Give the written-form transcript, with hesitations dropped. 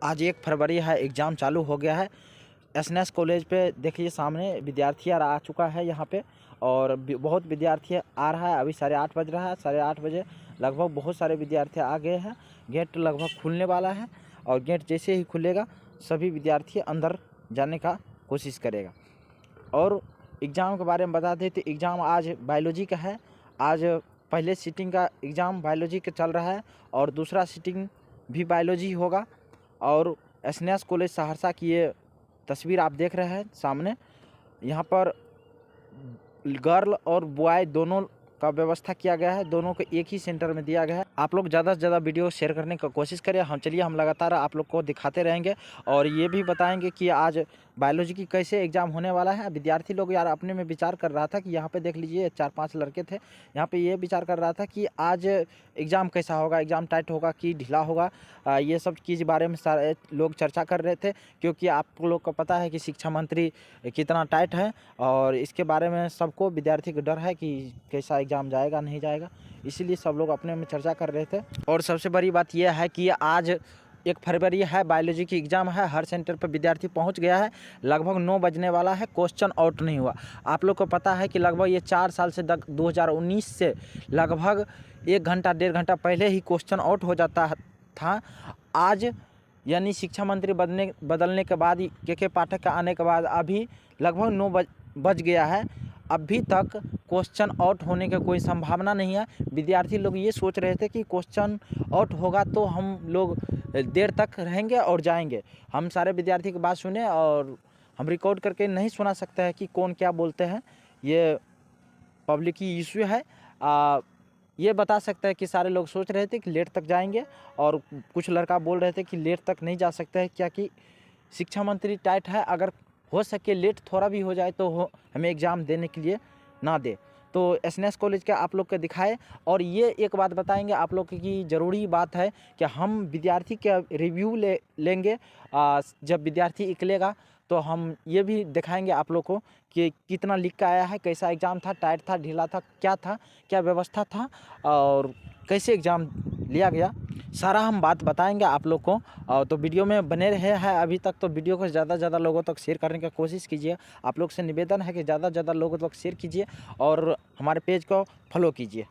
आज 1 फरवरी है, एग्ज़ाम चालू हो गया है। एसएनएस कॉलेज पे देखिए सामने विद्यार्थी आ चुका है यहाँ पे और बहुत विद्यार्थी आ रहा है। अभी 8:30 बज रहा है। 8:30 बजे लगभग बहुत सारे विद्यार्थी आ गए हैं। गेट लगभग खुलने वाला है और गेट जैसे ही खुलेगा सभी विद्यार्थी अंदर जाने का कोशिश करेगा। और एग्ज़ाम के बारे में बता दें तो एग्ज़ाम आज बायोलॉजी का है। आज पहले सिटिंग का एग्ज़ाम बायोलॉजी का चल रहा है और दूसरा सिटिंग भी बायोलॉजी होगा। और एसएनएस कॉलेज सहरसा की ये तस्वीर आप देख रहे हैं सामने। यहाँ पर गर्ल और बॉय दोनों का व्यवस्था किया गया है, दोनों को एक ही सेंटर में दिया गया है। आप लोग ज़्यादा से ज़्यादा वीडियो शेयर करने का कोशिश करें। हम लगातार आप लोग को दिखाते रहेंगे और ये भी बताएंगे कि आज बायोलॉजी की कैसे एग्ज़ाम होने वाला है। विद्यार्थी लोग यार अपने में विचार कर रहा था कि यहाँ पे देख लीजिए 4-5 लड़के थे, यहाँ पे ये विचार कर रहा था कि आज एग्ज़ाम कैसा होगा, एग्ज़ाम टाइट होगा कि ढीला होगा। ये सब चीज़ बारे में सारे लोग चर्चा कर रहे थे, क्योंकि आप लोग को पता है कि शिक्षा मंत्री कितना टाइट है और इसके बारे में सबको विद्यार्थी को डर है कि कैसा एग्ज़ाम जाएगा नहीं जाएगा, इसीलिए सब लोग अपने में चर्चा कर रहे थे। और सबसे बड़ी बात यह है कि आज 1 फरवरी है, बायोलॉजी की एग्ज़ाम है। हर सेंटर पर विद्यार्थी पहुंच गया है। लगभग 9 बजने वाला है, क्वेश्चन आउट नहीं हुआ। आप लोग को पता है कि लगभग ये 4 साल से 2019 से लगभग 1 घंटा 1.5 घंटा पहले ही क्वेश्चन आउट हो जाता था। आज यानी शिक्षा मंत्री बदलने के बाद के पाठक का आने के बाद अभी लगभग 9 बज गया है, अभी तक क्वेश्चन आउट होने का कोई संभावना नहीं है। विद्यार्थी लोग ये सोच रहे थे कि क्वेश्चन आउट होगा तो हम लोग देर तक रहेंगे और जाएंगे। हम सारे विद्यार्थी की बात सुने और हम रिकॉर्ड करके नहीं सुना सकते हैं कि कौन क्या बोलते हैं, ये पब्लिक की इशू है। ये बता सकता है कि सारे लोग सोच रहे थे कि लेट तक जाएंगे और कुछ लड़का बोल रहे थे कि लेट तक नहीं जा सकते हैं, क्या कि शिक्षा मंत्री टाइट है। अगर हो सके लेट थोड़ा भी हो जाए तो हमें एग्ज़ाम देने के लिए ना दे। तो एसएनएस कॉलेज का आप लोग को दिखाए। और ये एक बात बताएंगे आप लोग की ज़रूरी बात है कि हम विद्यार्थी का रिव्यू लेंगे। जब विद्यार्थी निकलेगा तो हम ये भी दिखाएंगे आप लोग को कि कितना लिख के आया है, कैसा एग्ज़ाम था, टाइट था, ढीला था, क्या व्यवस्था था और कैसे एग्ज़ाम लिया गया, सारा हम बात बताएंगे आप लोग को। तो वीडियो में बने रहे हैं अभी तक, तो वीडियो को ज़्यादा से ज़्यादा लोगों तक शेयर करने की कोशिश कीजिए। आप लोग से निवेदन है कि ज़्यादा से ज़्यादा लोगों तक शेयर कीजिए और हमारे पेज को फॉलो कीजिए।